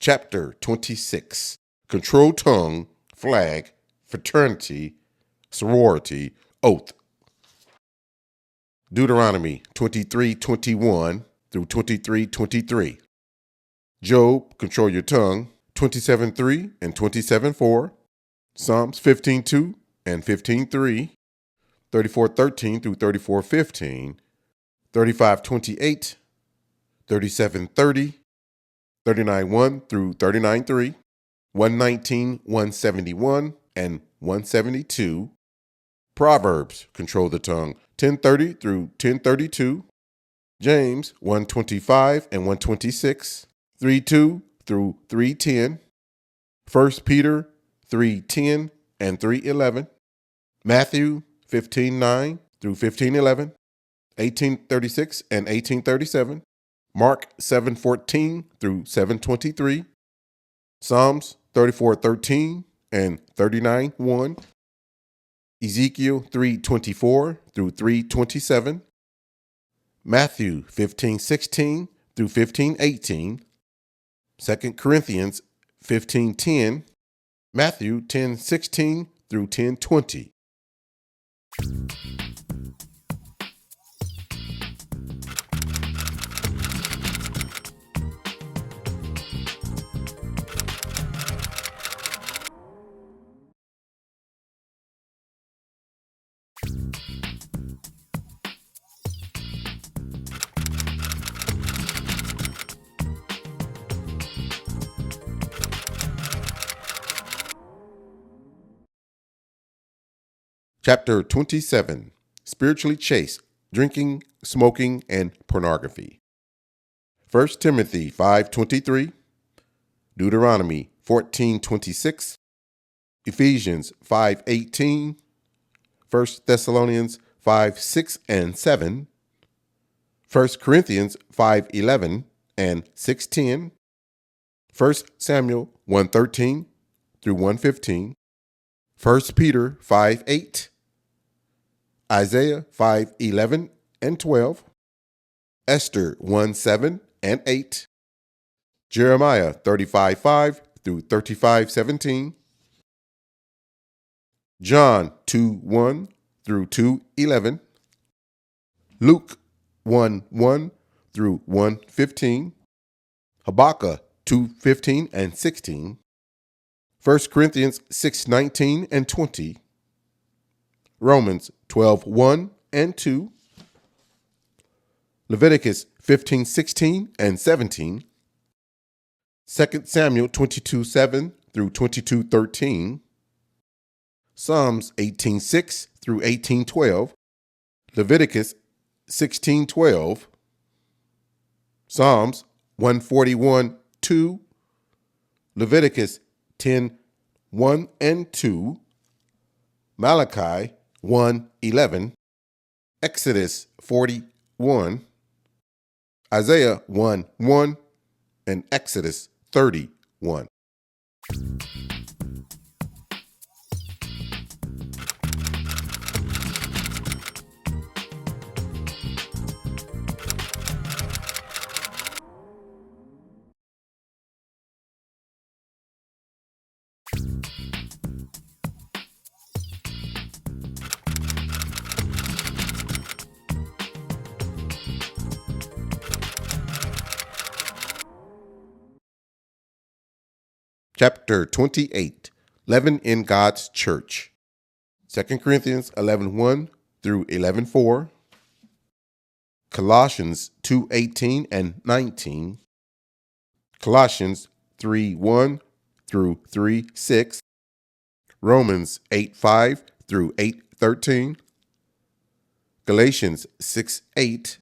Chapter 26. Control tongue, flag, fraternity, sorority, oath. Deuteronomy 23:21 through 23:23. Job, control your tongue, 27:3 and 27:4. Psalms 15:2 and 15:3. 34:13 through 34:15. 35:28, 37:30. 39:1 through 39:3, 119, 171, and 172. Proverbs, control the tongue, 10:30 through 10:32. James 1:25 and 1:26, 3:2 through 3:10. 1 Peter 3:10 and 3:11. Matthew 15:9 through 15:11, 18:36 and 18:37. Mark 7:14 through 7:23, Psalms 34:13 and 39:1, Ezekiel 3:24 through 3:27, Matthew 15:16 through 15:18, 2 Corinthians 15:10, Matthew 10:16 through 10:20. Chapter 27. Spiritually chaste, drinking, smoking, and pornography. 1 Timothy 5:23, Deuteronomy 14:26, Ephesians 5:18, 1 Thessalonians 5:6 and 7, 1 Corinthians 5:11 and 6:10, 1 Samuel 1:13 through 1:15, 1 Peter 5:8, Isaiah 5:11 and 12, Esther 1:7 and 8, Jeremiah 35:5 through 35:17, John 2:1 through 2:11, Luke 1:1 through 1:15, Habakkuk 2:15 and 16, 1 Corinthians 6:19 and 20, Romans 12:1 and 2, Leviticus 15:16 and 17, 2 Samuel 22:7 through 22:13, Psalms 18:6 through 18:12, Leviticus 16:12, Psalms 141:2, Leviticus 10:1 and 2, Malachi 1:11, Exodus 41, Isaiah 1:1, and Exodus 31. Chapter 28. Leaven in God's Church. 2 Corinthians 11:1 through 11:4. Colossians 2:18 and 19. Colossians 3:1 through 3:6. Romans 8:5 through 8:13. Galatians 6:8.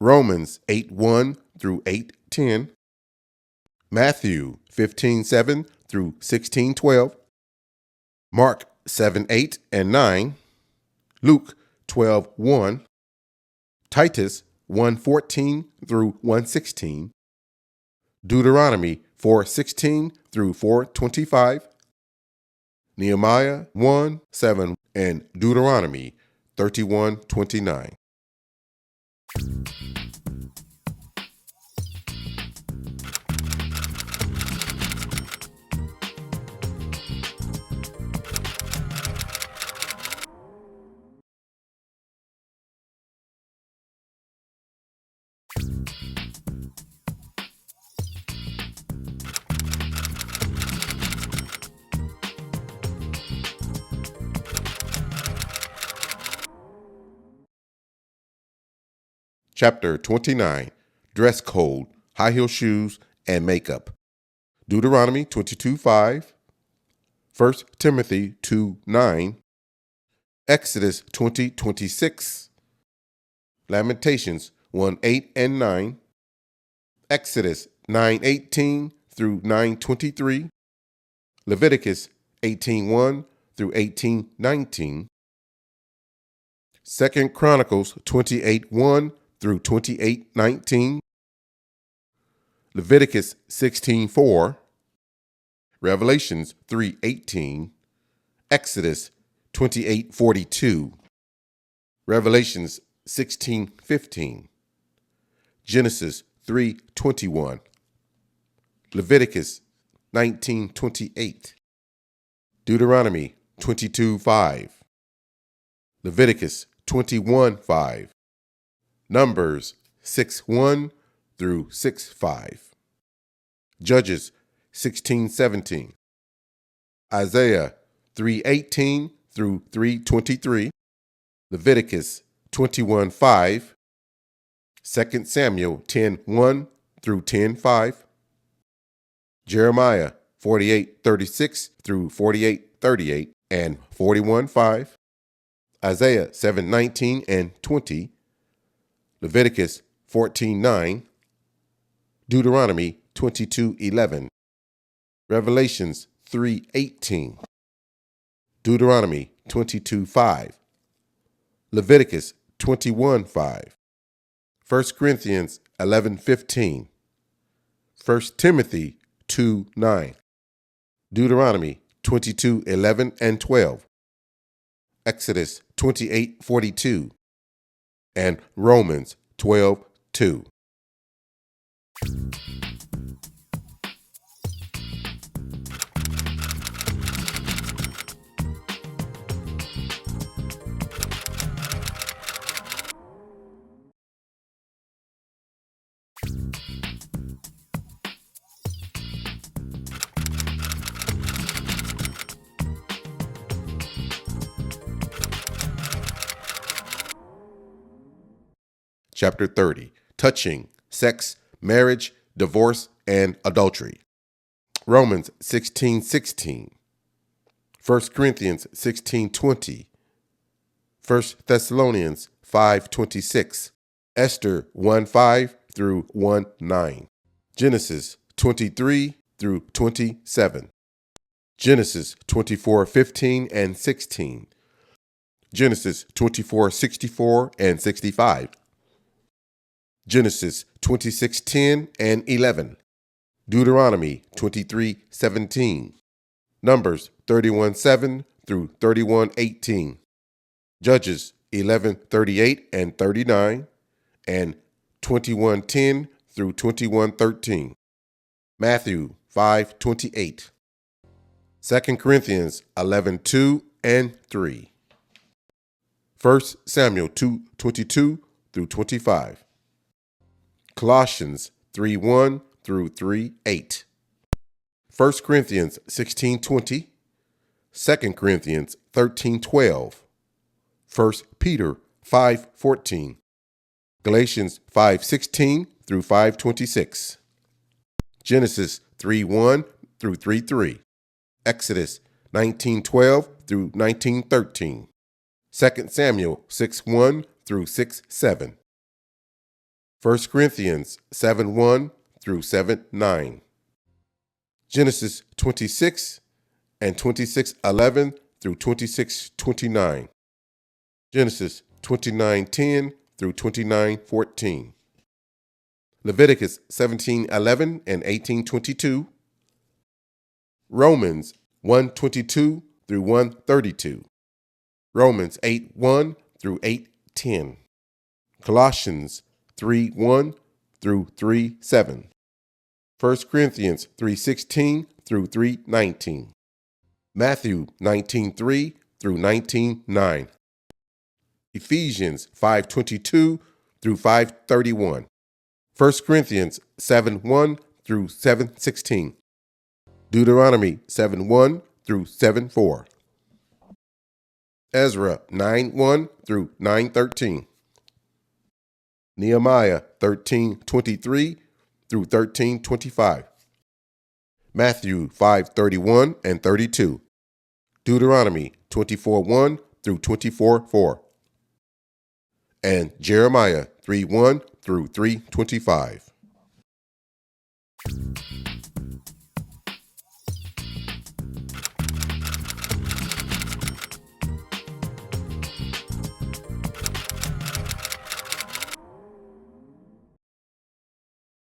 Romans 8:1 through 8:10. Matthew 15:7 through 16:12, Mark 7:8 and 9, Luke 12:1, Titus 1:14 through 1:16, Deuteronomy 4:16 through 4:25, Nehemiah 1:7, and Deuteronomy 31:29. Chapter 29, Dress Code, High Heel Shoes, and Makeup. Deuteronomy 22:5, 1 Timothy 2:9, Exodus 20:26, Lamentations 1:8 and 9, Exodus 9:18 through 9:23, Leviticus 18:1 through 18:19, 2 Chronicles 28:1 through 28:19, Leviticus 16:4, Revelations 3:18, Exodus 28:42, Revelations 16:15, Genesis 3:21, Leviticus 19:28, Deuteronomy 22:5, Leviticus 21:5, Numbers 6:1 through 6:5, Judges 16:17, Isaiah 3:18 through 3:23, Leviticus 21:5, 2 Samuel 10:1 through 10:5, Jeremiah 48:36 through 48:38 and 41:5, Isaiah 7:19 and 20, Leviticus 14:9, Deuteronomy 22:11, Revelations 3:18, Deuteronomy 22:5, Leviticus 21:5, 1 Corinthians 11:15, 1 Timothy 2:9, Deuteronomy 22:11 and 12, Exodus 28:42, and Romans 12:2. Chapter 30, Touching, Sex, Marriage, Divorce, and Adultery. Romans 16:16, 1 Corinthians 16:20, 1 Thessalonians 5:26, Esther 1:5 through 1:9, Genesis 23 through 27, Genesis 24:15 and 16, Genesis 24:64 and 65, Genesis 26:10 and 11, Deuteronomy 23:17, Numbers 31:7 through 31:18, Judges 11:38 and 39, and 21:10 through 21:13, Matthew 5:28, 2 Corinthians 11:2 and 3, 1 Samuel 2:22 through 25, Colossians 3:1 through 3:8, 1 Corinthians 16:20, 2 Corinthians 13:12, 1 Peter 5:14, Galatians 5:16 through 5:26, Genesis 3:1 through 3:3, Exodus 19:12 through 19:13, 2 Samuel 6:1 through 6:7, 1 Corinthians 7:1 through 7:9, Genesis 26 and 26:11 through 26:29, Genesis 29:10 through 29:14, Leviticus 17:11 and 18:22, Romans 1:22 through 1:32, Romans 8:1 through 8:10, Colossians 3:1 through 3:7, 1 Corinthians 3:16 through 3:19, Matthew 19:3 through 19:9, Ephesians 5:22 through 5:31, 1 Corinthians 7:1 through 7:16, Deuteronomy 7:1 through 7:4, Ezra 9:1 through 9:13, Nehemiah 13:23 through 13:25. Matthew 5:31 and 32. Deuteronomy 24:1 through 24:4. And Jeremiah 3:1 through 3:25.